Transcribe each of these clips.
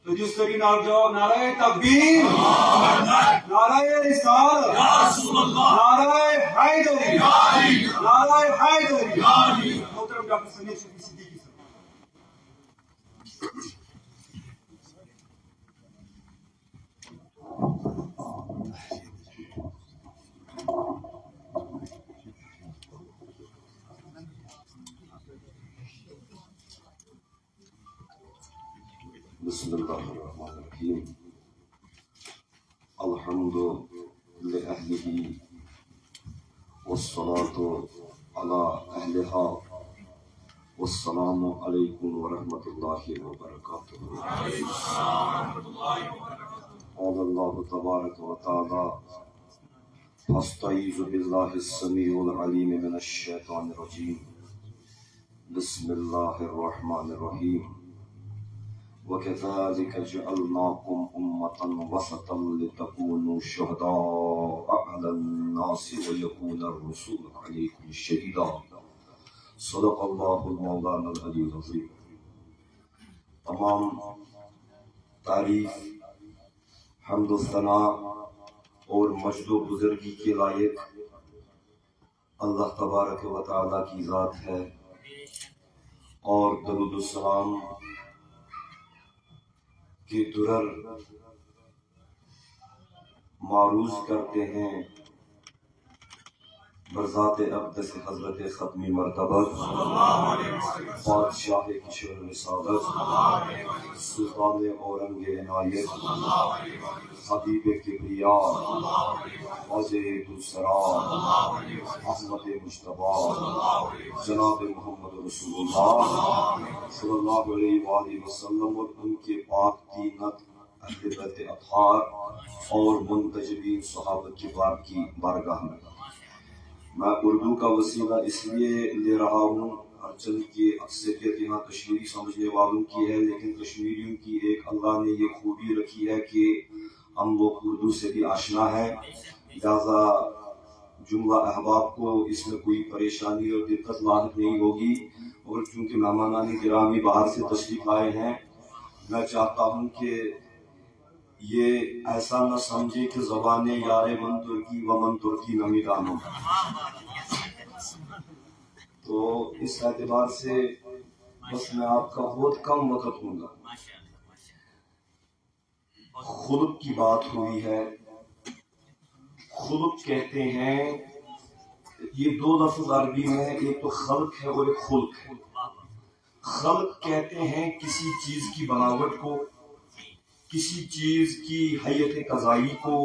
تو جس طریقے نال جواب نعرہ تکبیر، نعرہ رسالت، نعرہ حیدری، نعرہ حیدری۔ محترم ڈاکٹر سمیع شفیع صدیقی صاحب۔ بسم اللہ الرحمن الرحیم۔ الحمد لأہلہ والصلاة علی اہلہا والسلام علیکم ورحمۃ اللہ وبرکاتہ۔ قال اللہ تبارک و تعالی فاستعیذ باللہ السمیع العلیم من الشیطان الرجیم۔ بسم اللہ الرحمن الرحیم۔ وَكَذَلِكَ جَعَلْنَاكُمْ أُمَّةً وَسَطًا لِتَكُونُوا شُهَدَاءَ عَلَى النَّاسِ وَيَكُونَ الرَّسُولُ عَلَيْكُمْ شَهِيدًا۔ صدق اللہ مولانا العلی العظیم۔ تمام تعریف، حمد و ثنا اور مجد و بزرگی کے لائق اللہ تبارک و تعالیٰ کی ذات ہے، اور درود و سلام کہ درر معروض کرتے ہیں برذات اقدس حضرت ختمی مرتبہ بادشاہ کشور رسالت سلطان اورنگ عنایت حبیب کبریا عزیز السرار احمد مجتبی جناب محمد رسول اللہ صلی اللہ علیہ وآلہ وسلم اور ان کے پاک تینت اہل بیت اطہار اور منتجبین صحابہ کبار کی بارگاہ میں میں اردو کا وسیلہ اس لیے لے رہا ہوں، اگرچہ کہ اکثریت یہاں کشمیری سمجھنے والوں کی ہے، لیکن کشمیریوں کی ایک اللہ نے یہ خوبی رکھی ہے کہ ہم لوگ اردو سے بھی آشنا ہے، لہذا جملہ احباب کو اس میں کوئی پریشانی اور دقت لاحق نہیں ہوگی۔ اور چونکہ مہمانان گرامی باہر سے تشریف آئے ہیں، میں چاہتا ہوں کہ یہ ایسا نہ سمجھے کہ زبان یار من ترکی و من ترکی نمیدانوں، تو اس اعتبار سے بس میں آپ کا بہت کم وقت ہوں گا۔ خلق کی بات ہوئی ہے، خلق کہتے ہیں، یہ دو لفظ عربی میں ہے، ایک تو خلق ہے اور ایک خلق ہے۔ خلق کہتے ہیں کسی چیز کی بناوٹ کو، کسی چیز کی حیت قضائی کو،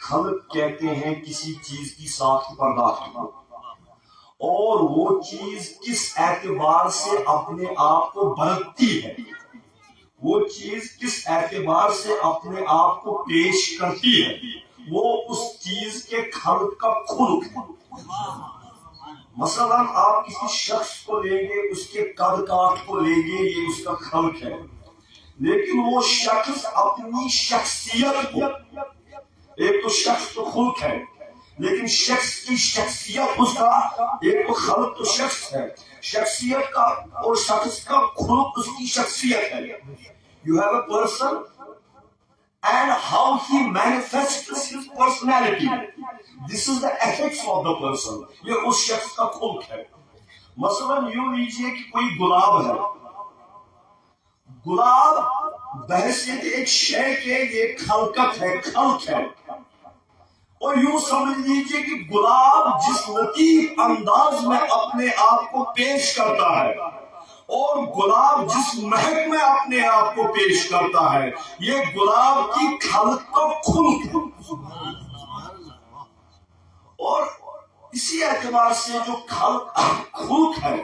خلق کہتے ہیں کسی چیز کی ساخت پرداخت کو، اور وہ چیز کس اعتبار سے اپنے آپ کو برتتی ہے، وہ چیز کس اعتبار سے اپنے آپ کو پیش کرتی ہے، وہ اس چیز کے خلق کا خلق ہے۔ مثلا آپ کسی شخص کو لیں گے، اس کے قد کاٹ کو لیں گے، یہ اس کا خلق ہے، لیکن وہ شخص اپنی شخصیت کو، ایک تو شخص تو خلق ہے، لیکن شخص کی شخصیت اس کا، ایک تو خلق تو شخص ہے، شخصیت کا اور شخص کا خلق اس کی شخصیت ہے۔ You have a person and how he manifests his personality. This is the ethics of the person. یہ اس شخص کا خلق ہے۔ مثلا یوں لیجئے کہ کوئی گلاب ہے، گلاب بحیثیت ایک شے کے یہ خلقت ہے، خلق ہے، اور یوں سمجھ لیجئے کہ گلاب جس لطیف انداز میں اپنے آپ کو پیش کرتا ہے اور گلاب جس مہک میں اپنے آپ کو پیش کرتا ہے، یہ گلاب کی خلق کا خلق ہے۔ اور اسی اعتبار سے جو خلق ہے،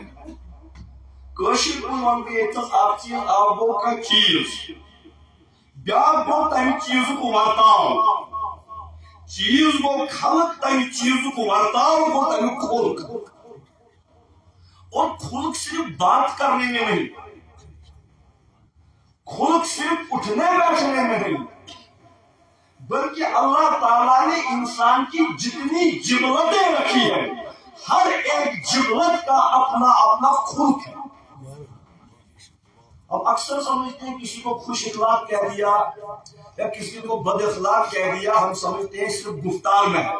کاشر ون بیتس اخ چیز آپ گو کا چیز، بیاکھ گو تمہ چیز کو ورتاو، چیز گو خلق، تمہ چیز کو ورتاو گو تمہ خلق۔ اور خلق صرف بات کرنے میں نہیں، خلق صرف اٹھنے بیٹھنے میں نہیں، بلکہ اللہ تعالیٰ نے انسان کی جتنی جبلتیں رکھی ہیں، ہر ایک جبلت کا اپنا اپنا خلق ہے، ہم اکثر سمجھتے ہیں کسی کو خوش اخلاق کہہ دیا یا کسی کو بد اخلاق کہہ دیا، ہم سمجھتے ہیں صرف گفتار میں ہے،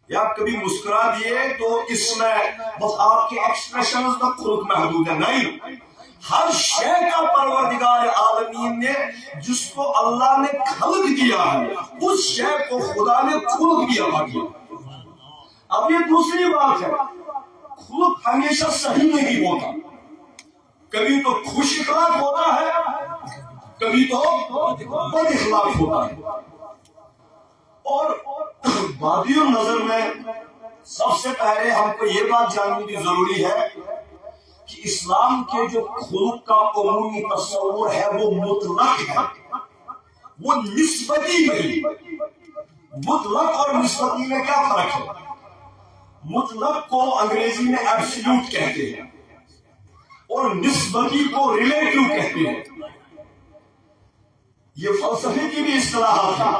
یا کبھی مسکرا دیے تو اس میں بس آپ کے ایکسپریشنز کا خلق محدود ہے. نہیں، ہر شے کا پروردگار عالمین نے جس کو اللہ نے خلق کیا ہے اس شے کو خدا نے خلق بھی عطا کیا. اب یہ دوسری بات ہے، خلق ہمیشہ صحیح نہیں ہوتا، کبھی تو خوش اخلاق ہوتا ہے، کبھی تو بد اخلاق ہوتا ہے. اور بادی النظر میں سب سے پہلے ہم کو یہ بات جاننے کی ضروری ہے کہ اسلام کے جو خلق کا عمومی تصور ہے وہ مطلق ہے، وہ نسبتی نہیں. مطلق اور نسبتی میں کیا فرق ہے؟ مطلق کو انگریزی میں ایبسلیوٹ کہتے ہیں اور نسبتی کو ریلیٹو کہتے ہیں. یہ فلسفے کی بھی اصطلاحات ہیں.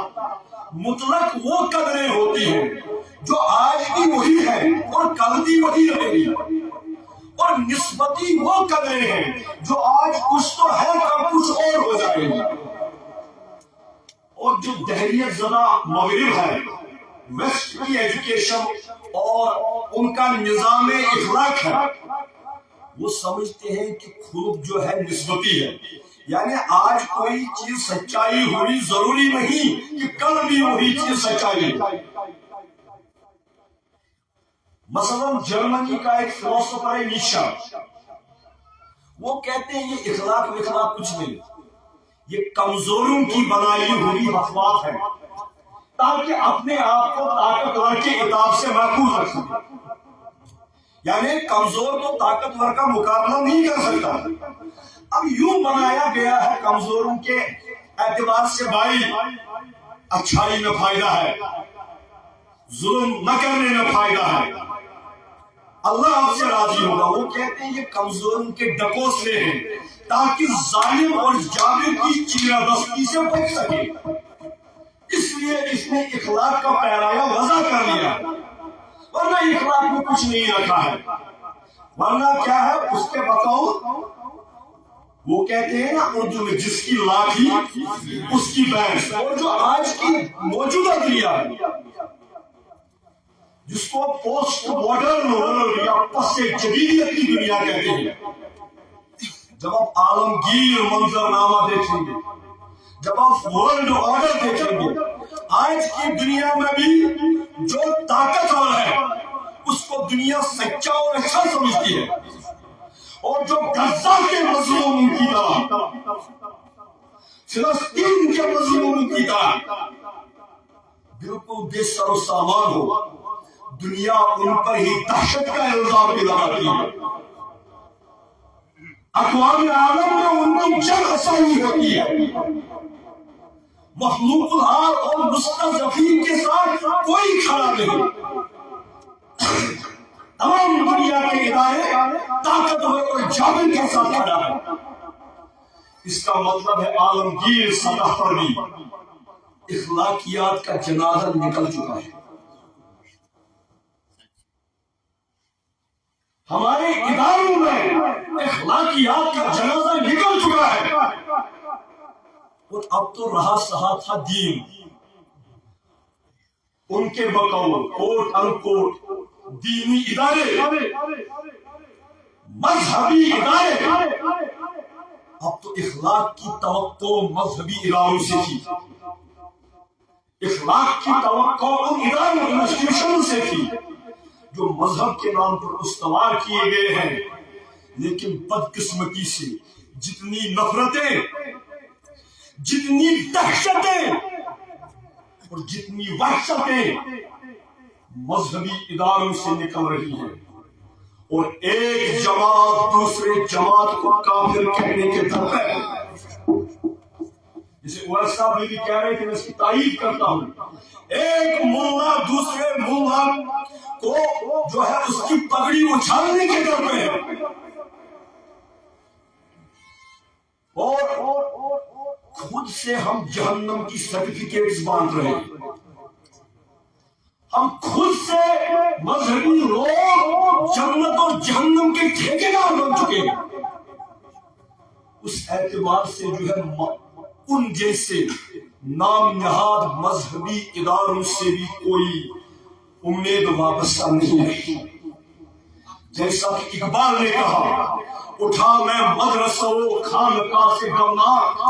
مطلق وہ قدریں ہوتی ہیں جو آج بھی وہی ہے اور کل بھی وہی رہے گی، اور نسبتی وہ قدریں ہیں جو آج کچھ تو ہے کل کچھ اور ہو جائے گی. اور جو دہریت زدہ مغرب ہے، ویسٹ کی ایجوکیشن اور ان کا نظام اخلاق ہے، وہ سمجھتے ہیں کہ خلق جو ہے نسبتی ہے، یعنی آج کوئی چیز سچائی ہوئی ضروری نہیں کہ کل بھی وہی چیز سچائی ہے. مثلا جرمنی کا ایک فلسفر ہے نیچے، وہ کہتے ہیں یہ اخلاق کچھ نہیں، یہ کمزوروں کی بنائی ہوئی افواہ ہے تاکہ اپنے آپ کو طاقتور کے عتاب سے محفوظ رکھ سکے. یعنی کمزور تو طاقتور کا مقابلہ نہیں کر سکتا. اب یوں بنایا گیا ہے کمزوروں کے اعتبار سے، بھائی اچھائی میں فائدہ ہے، ظلم نہ کرنے میں فائدہ ہے، اللہ آپ سے راضی ہوگا. وہ کہتے ہیں یہ کمزوروں کے ڈکوسلے ہیں تاکہ ظالم اور جابر کی چیرہ دستی سے بچ سکے. اس لیے اس نے اخلاق کا پیرایا وضع کر لیا، ورنہ اخلاق میں کچھ نہیں رکھا ہے. ورنہ کیا ہے اس کے بقول، وہ کہتے ہیں نا اردو میں جس کی لاٹھی اس کی بھینس. اور جو آج کی موجودہ دنیا ہے جس کو پوسٹ ماڈرن یا پس جدیدیت کی دنیا کہتے ہیں، جب آپ عالمگیر منظرنامہ دیکھیں گے، جب آپ ورلڈ آرڈر دیکھیں گے، آج کی دنیا میں بھی جو طاقتور ہے اس کو دنیا سچا اور اچھا سمجھتی ہے، اور جو غزہ کے مظلوم کی طرح، فلسطین کے مظلوم کی طرح بالکل بے سر و سامان ہو، دنیا ان پر ہی دہشت کا الزام بھی لگاتی ہے. اقوام عالم میں ان کی جنگ آسانی ہوتی ہے. مخلوق الحال اور مستضعفین کے ساتھ کوئی کھڑا نہیں. تمام دنیا کے ادارے طاقتور اور جابر کے ساتھ کھڑا ہے. اس کا مطلب ہے عالمگیر سطح پر بھی اخلاقیات کا جنازہ نکل چکا ہے. ہمارے اداروں میں اخلاقیات کا جنازہ نکل چکا ہے، اور اب تو رہا سہا تھا دین. ان کے بقول کوٹ ان کوٹ دینی ادارے، مذہبی ادارے. اب تو اخلاق کی توقع مذہبی اداروں سے تھی، اخلاق کی توقع ان اداروں انسٹیٹیوشن سے تھی جو مذہب کے نام پر استوار کیے گئے ہیں. لیکن بدقسمتی سے جتنی نفرتیں، جتنی دہشتیں اور جتنی وحشتیں مذہبی اداروں سے نکل رہی ہیں، اور ایک جماعت دوسرے جماعت کو کافر کہنے کے در پہ، جسے اویس صاحب بھی کہہ رہے تھے، میں اس کی تائید کرتا ہوں، ایک ملا دوسرے ملا کو جو ہے اس کی پگڑی اچھالنے کے در پہ ہے، اور خود سے ہم جہنم کی سرٹیفکیٹس باندھ رہے ہیں. ہم خود سے مذہبی لوگ جنت اور جہنم کے ٹھیکیدار بن چکے ہیں. اس اعتبار سے جو ہے ان جیسے نام نہاد مذہبی اداروں سے بھی کوئی امید وابستہ نہیں رہی. جیسا کہ اقبال نے کہا، اٹھا میں مدرسہ و خانقاہ سے گمناک،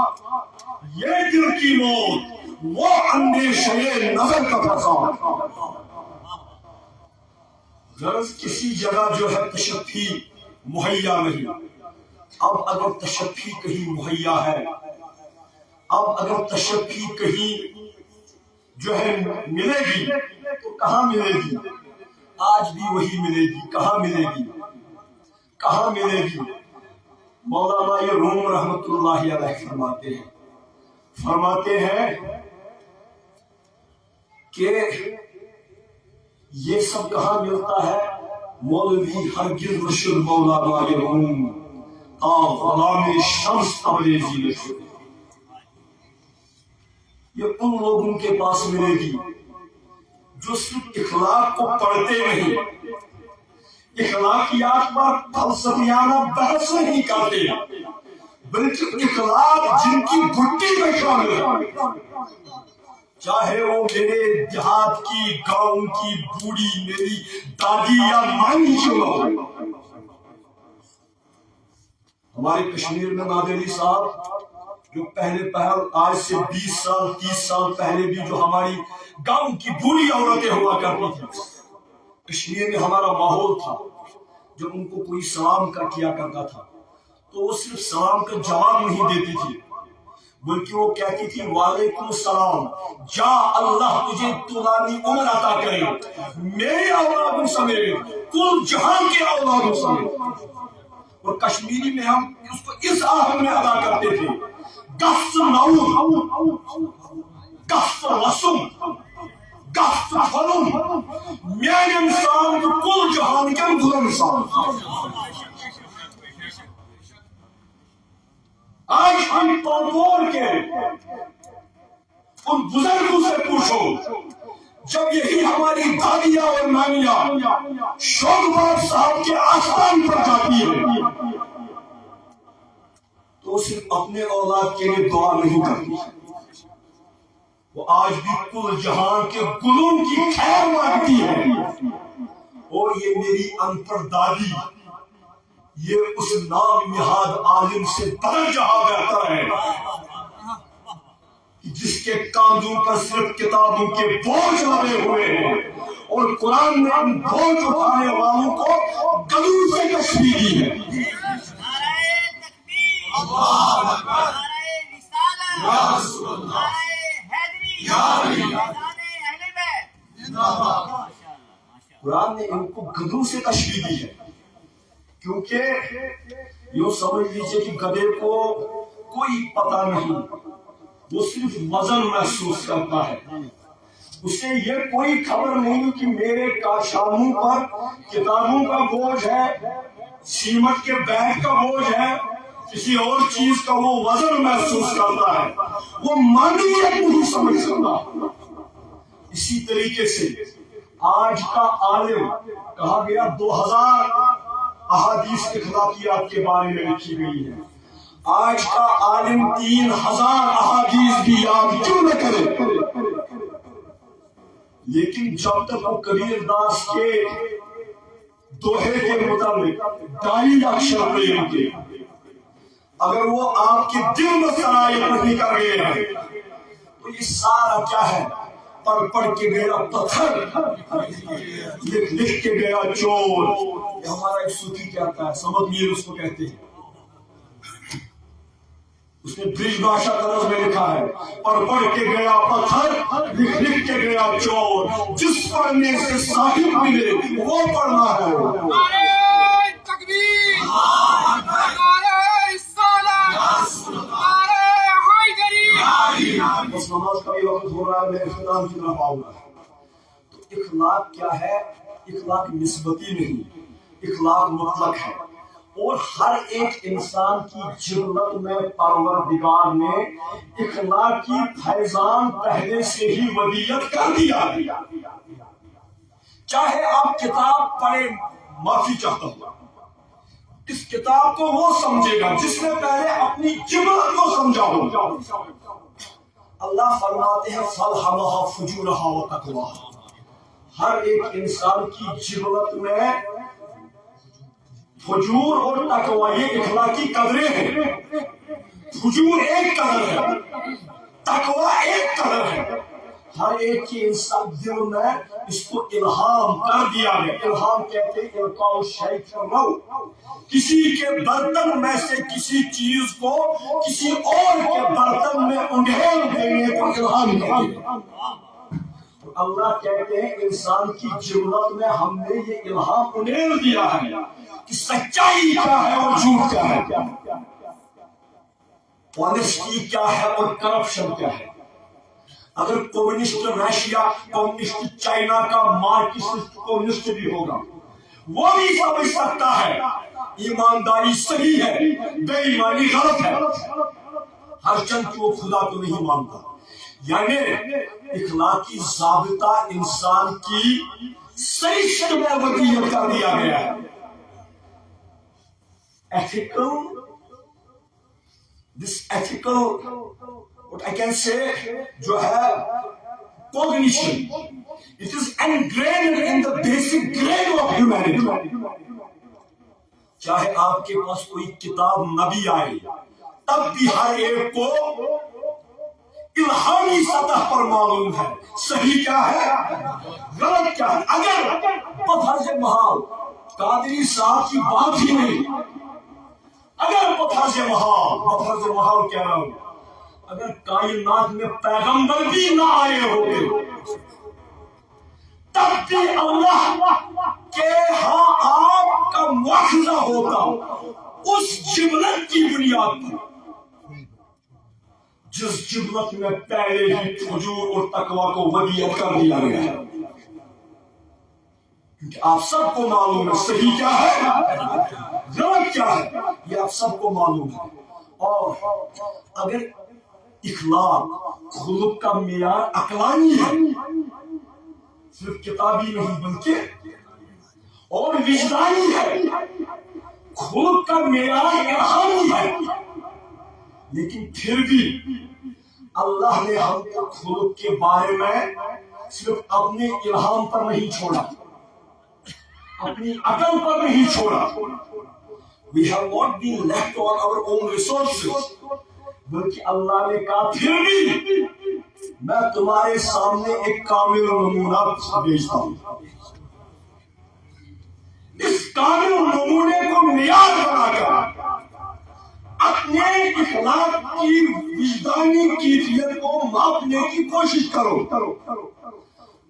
یہ دل کی موت وہ اندیشہ نظر کا فساد. غرض کسی جگہ جو ہے تشفی مہیا نہیں. اب اگر تشفی کہیں مہیا ہے، اب اگر تشفی کہیں جو ہے ملے گی تو کہاں ملے گی؟ آج بھی وہی ملے گی. کہاں ملے گی؟ کہاں ملے گی؟ مولانا روم رحمت اللہ علیہ فرماتے ہیں کہ یہ سب کہاں ملتا ہے؟ مولوی ہرگز رشد مولانا روم تا غلام شمس تبریزی نشد. یہ ان لوگوں کے پاس ملے گی جو صرف اخلاق کو پڑھتے نہیں، اخلاقیات پر فلسفیانہ بحث نہیں کرتے، بلکہ اخلاق جن کی گھٹی میں شامل ہے. چاہے وہ میرے دیہات کی گاؤں کی بوڑھی میری دادی یا مانی کیوں ہو. ہمارے کشمیر میں نادری صاحب جو پہلے آج سے 20 سال 30 سال پہلے بھی جو ہماری گاؤں کی بوڑھی عورتیں ہوا کرتی تھی، کشمیر میں ہمارا ماحول تھا. جب ان کو کوئی سلام کا کیا کرتا تھا تو وہ صرف سلام کا جواب نہیں دیتی تھی، بلکہ وہ کہتی تھی وعلیکم السلام، جا اللہ تجھے طولانی عمر عطا کرے، میری اولادوں سمیت کل جہان کے اولادوں سمیت. اور کشمیری میں ہم اس کو اس آہنگ میں ادا کرتے تھے، گفت نعود، گفت رسم، گفت فلم، میان انسان کل جہان کے بلند انسان. آج ہم توڑ کے ان بزرگوں سے پوچھو، جب یہی ہماری دادیاں اور نانیاں شوق صاحب کے آستان پر جاتی ہے تو صرف اپنے اولاد کے لیے دعا نہیں کرتی، وہ آج بھی کل جہان کے گلوں کی خیر مانگتی ہے. اور یہ میری ان پڑھ دادی یہ اس نام نہاد عالم سے بدل جہاں بہتر ہے جس کے کاندھوں پر صرف کتابوں کے بوجھ لگے ہوئے ہیں، اور قرآن نے ان بوجھ اٹھانے والوں کو گلوں سے تشبیہ دی ہے. قرآن نے ان کو گدھوں سے تشبیہ دی ہے، کیونکہ یوں سمجھ لیجیے کہ گدھے کو کوئی پتہ نہیں، وہ صرف وزن محسوس کرتا ہے. اسے یہ کوئی خبر نہیں کہ میرے کاشانوں پر کتابوں کا بوجھ ہے، سیمنٹ کے بیگ کا بوجھ ہے، کسی اور چیز کا وہ وزن محسوس کرتا ہے، وہ معنویت نہیں سمجھ سکتا. اسی طریقے سے آج کا عالم کہا گیا 2000 احادیث اخلاقیات کے بارے میں لکھی گئی ہے. آج کا عالم 3000 احادیث بھی یاد کیوں نہ کرے، لیکن جب تک وہ کبیر داس کے دوہے کے مطابق ڈائی اکشر نہیں کے، اگر وہ آپ کے دل میں سرایت نہیں کر گئے ہیں تو یہ سارا کیا ہے؟ پڑھ کے گیا پتھر، لکھ کے گیا چور. یہ ہمارا ایک صوفی کہتا ہے، سبق میر اس کو کہتے ہیں، اس نے برج بھاشا طرز میں لکھا ہے، پڑھ کے گیا پتھر، لکھ کے گیا چور. جس پڑھنے سے صاحب ملے وہ پڑھنا ہے. نعرہ تکبیر، نعرہ رسالت، نعرہ حیدری. بس نماز کا بھی وقت ہو رہا ہے، میں اختتام کی طرف آؤں گا. تو اخلاق کیا ہے؟ اخلاق نسبتی نہیں، اخلاق مطلق ہے. اور ہر ایک انسان کی جبلت میں پروردگار نے اخلاق کی فیضان پہلے سے ہی ودیت کر دیا. چاہے آپ کتاب پڑھیں، معافی چاہتا ہوں، اس کتاب کو وہ سمجھے گا جس نے پہلے اپنی جبلت کو سمجھا ہو. اللہ فرماتے ہیں فَالْهَمَهَا فُجُورَهَا وَتَقْوَاهَا. ہر ایک انسان کی جبلت میں فجور اور تقوی یہ اخلاقی قدریں ہیں. فجور ایک قدر ہے, تقوی ایک قدر ہے. ہر ایک کی انسان دل میں اس کو الہام کر دیا گیا. الہام کہتے ہیں القاء الشیء فی الروح. کسی کے برتن میں سے کسی چیز کو کسی اور کے برتن میں انڈھیل دینے کو الہام کہتے ہیں. اللہ کہتے ہیں انسان کی جبلت میں ہم نے یہ الہام انڈھیل دیا ہے کہ سچائی کیا ہے اور جھوٹ کیا ہے, آنیسٹی کیا ہے اور کرپشن کیا ہے. اگر کمیونسٹ رشیا, کمیونسٹ چائنا کا مارکسسٹ کمیونسٹ بھی ہوگا, وہ بھی سمجھ سکتا ہے ایمانداری صحیح ہے, بے ایمانی غلط ہے, ہر چند کو خدا کو نہیں مانتا. یعنی اخلاقی ضابطہ انسان کی سرشت میں وضعیت کر دیا گیا ہے. ethical what I can say جو ہے cognition, it is ingrained in the basic grain of humanity. چاہے آپ کے پاس کوئی کتاب نہ بھی آئے تب بھی ہر ایک کو الہامی سطح پر معلوم ہے صحیح کیا ہے غلط کیا ہے. اگر بفرض محال قادری صاحب کی بات ہی نہیں, اگر بفرض محال کہہ رہا ہوں, اگر کائنات میں پیغمبر بھی نہ آئے ہوتے تب بھی اللہ کے ہاں آپ کا مواخذہ ہوتا اس جبلت کی بنیاد پر جس جبلت میں پہلے ہی فجور اور تقوی کو ودیعت کر دیا گیا ہے. کیونکہ آپ سب کو معلوم ہے صحیح کیا ہے غلط کیا ہے, یہ آپ سب کو معلوم ہے. اور اگر اخلاق خلق کا معیار عقلانی ہے, صرف کتابی نہیں بلکہ اور وجدانی ہے, خلق کا معیار الہامی ہے, لیکن پھر بھی اللہ نے ہم کو خلق کے بارے میں صرف اپنے الہام پر نہیں چھوڑا, اپنی عقل پر نہیں چھوڑا. We have not been left on our own resources. بلکہ اللہ نے کہا پھر بھی میں تمہارے سامنے ایک کامل نمونہ بھیجتا ہوں. اس کامل نمونے کو معیار بنا کر اپنے اخلاق کی وجدانی کیفیت کو ماپنے کی کوشش کرو.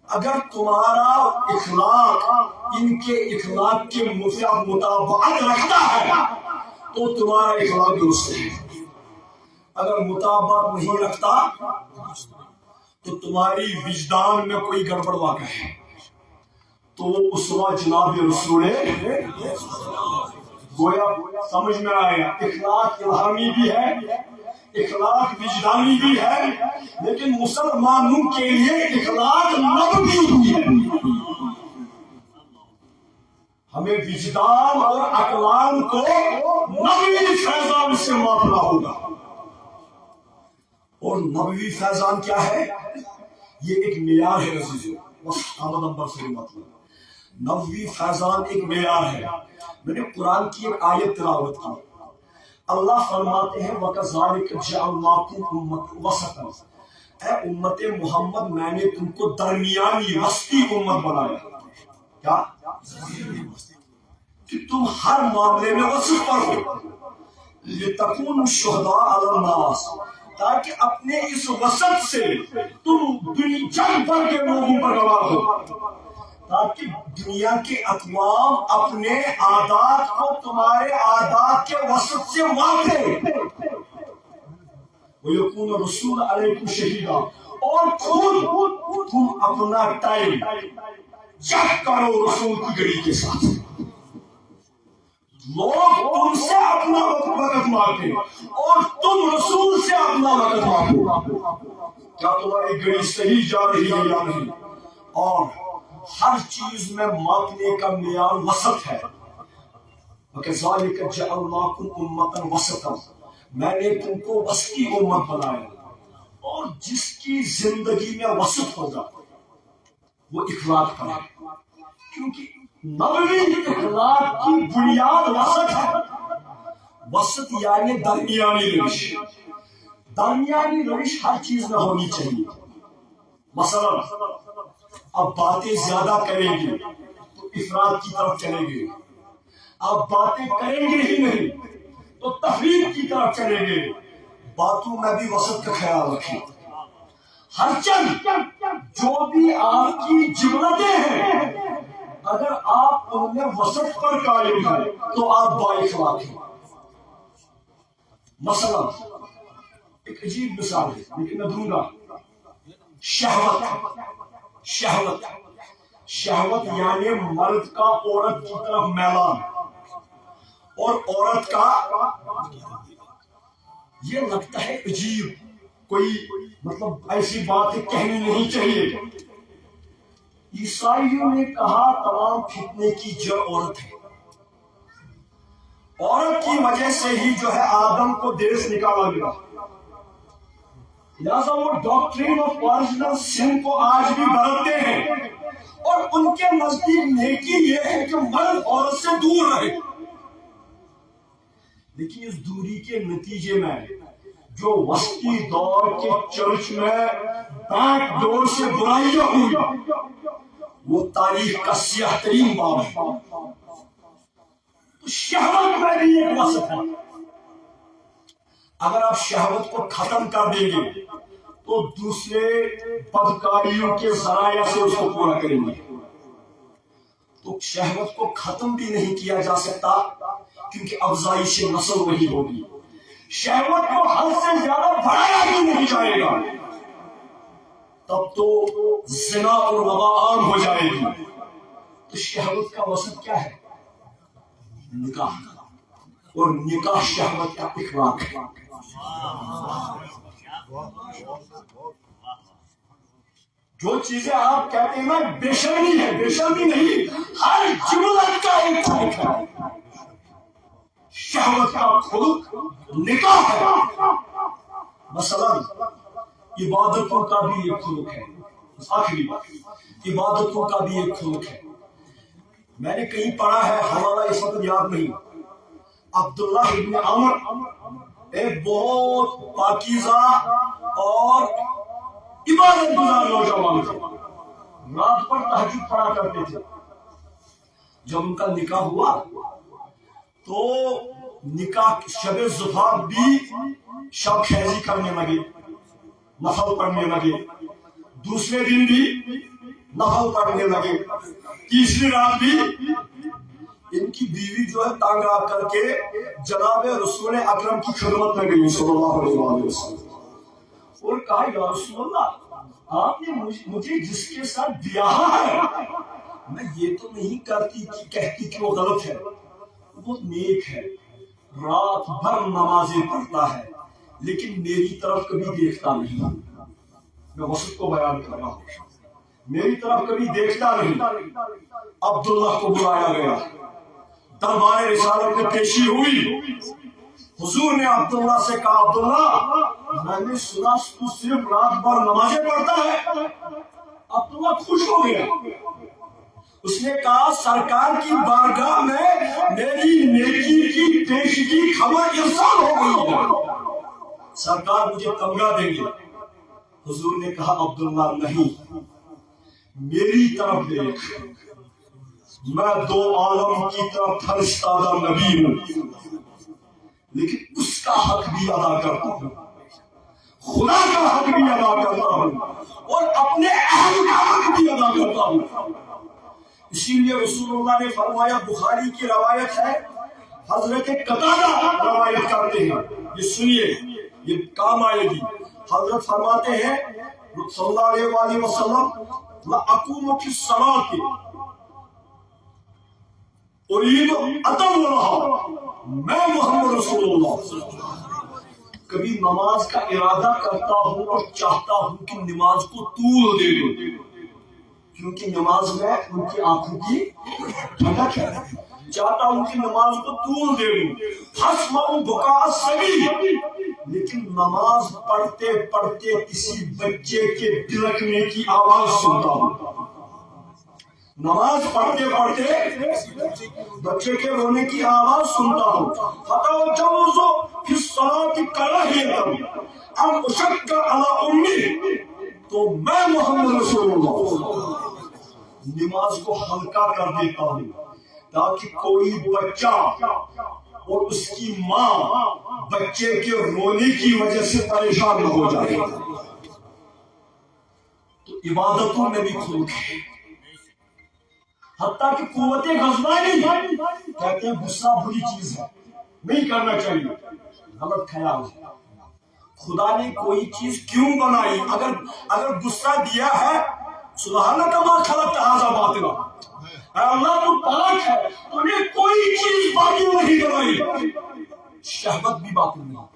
اگر تمہارا اخلاق ان کے اخلاق کے مطابقت رکھتا ہے تو تمہارا اخلاق درست ہے. اگر مطابقت نہیں رکھتا تو تمہاری وجدان میں کوئی گڑبڑ واقع ہے. تو اسوا جناب رسول گویا سمجھ میں آیا اخلاق الہامی بھی ہے, اخلاق وجدانی بھی ہے, لیکن مسلمانوں کے لیے اخلاق نبوی بھی ہے. ہمیں وجدان اور عقلان کو نبوی فیضان سے معاملہ ہوگا. اور نبوی فیضان کیا ہے؟ یہ ایک معیار ہے عزیزو, بس احمد نمبر سے مطلب نبوی فیضان ایک معیار ہے. میں نے قرآن کی ایک آیت تلاوت کی. اللہ فرماتے ہیں وَكَذَلِكَ جَعَلْنَاكُمْ أُمَّةً وَسَطًا, اے امت محمد میں نے تم کو درمیانی وسطی امت بنایا. کیا کہ تم ہر معاملے میں وسط پر ہو. لِتَكُونُوا شُهَدَاءَ عَلَى النَّاسِ, تاکہ اپنے اس وسط سے تم جگ بھر کے لوگوں پر گواہ ہو, تاکہ دنیا کے اقوام اپنے عادات کو تمہارے عادات کے وسط سے واقع وَيَكُونَ الرَّسُولُ عَلَيْكُمْ شَهِيدًا, اور خود تم اپنا ٹائم چیک کرو رسول کی گھڑی کے ساتھ. لوگ تم سے اپنا وقت مانگتے اور تم رسول سے اپنا وقت مانگو. کیا تمہاری گھڑی صحیح جا رہی ہے یا نہیں؟ اور ہر چیز میں ماپنے کا معیار وسط ہے. وَكَذَلِكَ جَعَلْنَاكُمْ أُمَّةً وَسَطًا، میں نے تم کو وسطی امت بنایا، اور جس کی زندگی میں وسط ہوگا وہ اخلاق کا ہے، کیونکہ نبوی اخلاق کی بنیاد وسط ہے۔ وسط یعنی درمیانی روش، درمیانی روش ہر چیز میں ہونی چاہیے۔ مثلا اب باتیں زیادہ کریں گے تو افراد کی طرف چلیں گے، اب باتیں کریں گے ہی نہیں تو تفریق کی طرف چلیں گے۔ باتوں میں بھی وسط کا خیال رکھیں۔ ہر چند جو بھی آپ کی جملتیں ہیں اگر آپ ان میں وسط پر قائم ہیں تو آپ با اخلاق ہیں۔ مثلا ایک عجیب مثال ہے لیکن میں دوں گا، شہوت یعنی مرد کا عورت کی طرف میلان، اور عورت کا یہ لگتا ہے عجیب، کوئی مطلب ایسی بات کہنی نہیں چاہیے۔ عیسائیوں نے کہا تمام فتنے کی جڑ عورت ہے، عورت کی وجہ سے ہی جو ہے آدم کو دیر سے نکالا گیا، لہذا وہ ڈاکٹرین آف اوریجنل سن کو آج بھی برتتے ہیں، اور ان کے نزدیک نیکی یہ ہے کہ مرد عورت سے دور رہے۔ لیکن اس دوری کے نتیجے میں جو وسطی دور کے چرچ میں بیک ڈور سے برائیاں ہوئی وہ تاریخ کا سیاہ ترین باب ہے۔ تو شہوت میں بھی ایک وسط ہے، اگر آپ شہوت کو ختم کر دیں گے تو دوسرے بدکاریوں کے ذرائع سے اس کو پورا کریں گے۔ تو شہوت کو ختم بھی نہیں کیا جا سکتا کیونکہ افزائش نسل وہی ہوگی، شہوت کو حد سے زیادہ بڑھایا بھی نہیں جائے گا، تب تو زنا اور وبا عام ہو جائے گی۔ تو شہوت کا وسط کیا ہے؟ نکاح، اور نکاح شہوت کا اخلاق ہے۔ جو چیزیں آپ کہتے ہیں نا بے شرمی ہے، بے شرمی نہیں، ہر جملت کا ایک خلق ہے۔ شہوت کا خلق نکاح ہے۔ مثلا عبادتوں کا بھی ایک خلق ہے، آخری بات، عبادتوں کا بھی ایک خلق ہے۔ میں نے کہیں پڑھا ہے، حوالہ اس وقت یاد نہیں، عبداللہ ابن عمر ایک بہت پاکیزہ اور عبادت گزار نوجوان تھے، رات پر تہجد پڑھا کرتے تھے۔ جب ان کا نکاح ہوا تو نکاح شب زفاف بھی شب خیزی کرنے لگے، نفل پڑھنے لگے، دوسرے دن بھی نفل پڑھنے لگے، تیسری رات بھی ان کی بیوی جو ہے تانگ آ کر کے جناب رسول اکرم کی خدمت میں گئی صلی اللہ علیہ وسلم، اور کہا یا رسول اللہ آپ نے مجھے جس کے ساتھ بیاہ ہے میں یہ تو نہیں کہتی کہ وہ غلط ہے، وہ نیک ہے، رات بھر نمازیں پڑھتا ہے، لیکن میری طرف کبھی دیکھتا نہیں۔ میں وسط کو بیان کر رہا ہوں، میری طرف کبھی دیکھتا نہیں۔ عبداللہ کو بلایا گیا، دربار رسالت میں پیشی ہوئی، حضور نے عبداللہ سے کہا عبداللہ میں نے سنا تو صرف رات بھر نمازیں پڑھتا ہے۔ عبداللہ خوش ہو گیا، اس نے کہا سرکار کی بارگاہ میں میری نیکی کی پیشگی خبر ارسال ہو گئی ہے، سرکار مجھے تمغہ دیں گے۔ حضور نے کہا عبداللہ نہیں، میری طرف دیکھ، میں دو عالم کی طرف فرستادہ نبی ہوں، لیکن اس کا حق بھی ادا کرتا ہوں، خدا کا حق بھی ادا کرتا ہوں، اور اپنے اہل کا حق بھی ادا کرتا ہوں۔ اسی لیے رسول اللہ نے فرمایا، بخاری کی روایت ہے، حضرت قتادہ روایت کرتے ہیں، یہ سنیے یہ کام آئے گی۔ حضرت فرماتے ہیں صلی اللہ علیہ وآلہ وسلم لَأَقُومُ فِي الصَّلَاةِ اُرِيدُ أَطَوَّلَهَا، میں محمد رسول اللہ کبھی نماز کا ارادہ کرتا ہوں اور چاہتا ہوں کہ نماز کو طول دے دوں، کیونکہ نماز میں ان کی آنکھوں کی ٹھنڈک ہے، چاہتا ہوں کہ نماز کو طول دے لوں، فاسمعوا بکاء الصبی، لیکن نماز پڑھتے پڑھتے کسی بچے کے بلکنے کی آواز سنتا ہوں، نماز پڑھتے پڑھتے بچے کے رونے کی آواز سنتا ہوں، فتوجوز فی الصلاۃ کراہیۃ ان اشق علی امی، تو میں محمد رسول اللہ نماز کو ہلکا کر دیتا ہوں تاکہ کوئی بچہ اور اس کی ماں بچے کے رونے کی وجہ سے پریشان نہ ہو جائے۔ تو عبادتوں میں بھی خلق ہے، حتیٰ کہ قوت غضبانی کہتے ہیں غصہ بری چیز ہے، نہیں کرنا چاہیے، غلط خیال ہے۔ خدا نے کوئی چیز کیوں بنائی؟ اگر غصہ دیا ہے، سبحانک ما خلقت ھذا باطلا، اے اللہ تو پاک ہے، تو نے کوئی چیز باطل نہیں بنائی، شہوت بھی باطل نہیں۔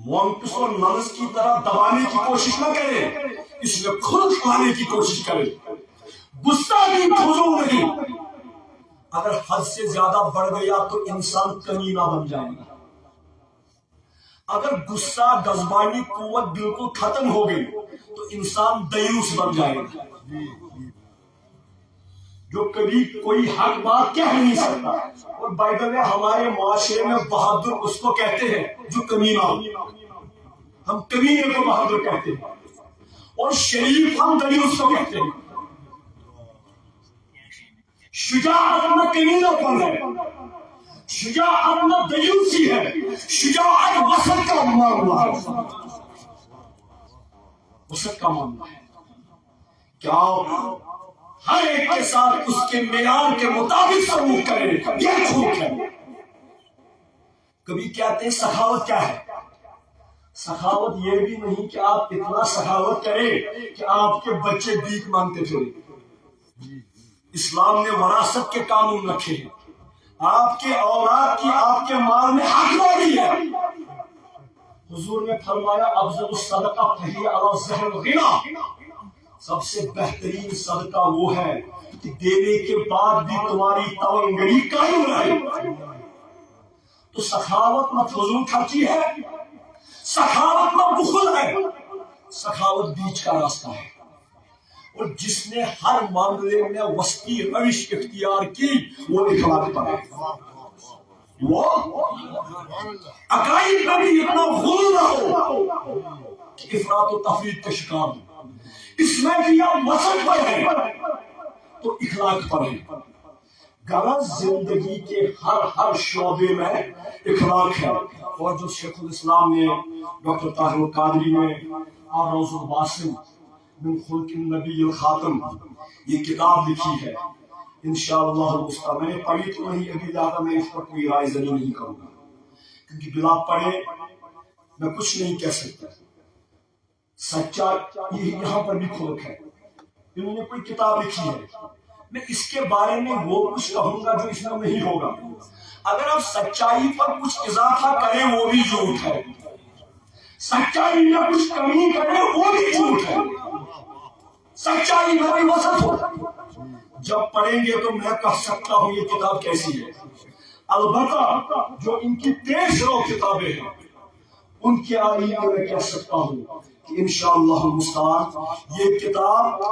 مونکس اور ننس کی طرح دبانے کی کوشش نہ کرے، اس میں خلق لانے کی کوشش کرے۔ غصہ بھی فضول نہیں، اگر حد سے زیادہ بڑھ گیا تو انسان کمینہ بن جائے گا۔ اگر غصہ غضبانی قوت بالکل ختم ہو گئی تو انسان دیوس بن جائے گا، جو کبھی کوئی حق بات کہہ نہیں سکتا۔ اور بائبل میں ہمارے معاشرے میں بہادر اس کو کہتے ہیں جو کمینہ ہو، ہم کمینے کو بہادر کہتے ہیں، اور شریف ہم دیوس کو کہتے ہیں۔ شجاعت میں کمینہ پن ہے، شجاعت میں دیوسی ہے، شجاعت وسط کا معاملہ ہے، وسط کا معاملہ ہے کہ آپ ہر ایک کے ساتھ اس کے معیار کے مطابق سلوک کریں، یہ خلق ہے۔ کبھی کہتے ہیں سخاوت کیا ہے؟ سخاوت یہ بھی نہیں کہ آپ اتنا سخاوت کریں کہ آپ کے بچے بھیک مانگتے پھریں۔ اسلام نے وراثت کے قانون رکھے ہیں، آپ کے اولاد کی آپ کے مال میں حق داری ہے۔ حضور نے فرمایا افضل الصدقہ فہی علی ظہر الغنی، سب سے بہترین صدقہ وہ ہے کہ دینے کے بعد بھی تمہاری توانگری قائم رہے۔ تو سخاوت نہ فضول خرچی ہے، سخاوت نہ بخل ہے، سخاوت بیچ کا راستہ ہے۔ اور جس نے ہر معاملے میں وسطی روش اختیار کی وہ اخلاق پر ہے، وہ عقائد میں بھی اتنا غلو نہ ہو کہ افراط و تفریط کا شکار ہو، اس میں بھی آپ وسط پر ہیں تو اخلاق پر ہیں۔ غرض زندگی کے ہر شعبے میں اخلاق ہے۔ اور جو شیخ الاسلام نے ڈاکٹر طاہر القادری نے روض الباسم من خلق النبی الخاتم یہ کتاب لکھی ہے، انشاءاللہ المستعان میں نے پڑھی تو نہیں ابھی، لہٰذا میں اس پر کوئی رائے زنی نہیں کروں گا، کیونکہ بلا پڑھے میں کچھ نہیں کہہ سکتا۔ سچا یہاں پر بھی خلق ہے، انہوں نے کوئی کتاب لکھی ہے، میں اس کے بارے میں وہ کچھ کہوں گا جو اس میں نہیں ہوگا۔ اگر آپ سچائی پر کچھ اضافہ کریں وہ بھی جھوٹ ہے، سچائی میں کچھ کمی کریں وہ بھی جھوٹ ہے، سچائی میں بھی وسط ہو۔ جب پڑھیں گے تو میں کہہ سکتا ہوں یہ کتاب کیسی ہے۔ البتہ جو ان کی پیش رو کتابیں ہیں ان کے آئینے میں کہہ سکتا ہوں کہ انشاءاللہ المستعان یہ کتاب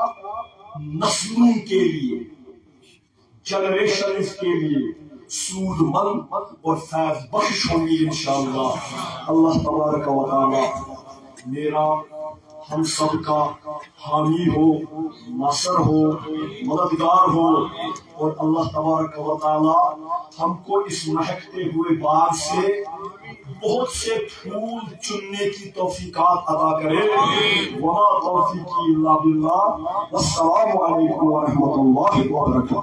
نسلوں کے لیے، جنریشنز کے لیے سود مند اور فیض بخش ہوں گی انشاءاللہ۔ اللہ تبارک و تعالی میرا ہم سب کا حامی ہو، ناصر ہو، مددگار ہو، اور اللہ تبارک و تعالی ہم کو اس مہکتے ہوئے باغ سے بہت سے پھول چننے کی توفیقات عطا کرے۔ وما توفیقی الا باللہ، والسلام علیکم ورحمۃ اللہ وبرکاتہ۔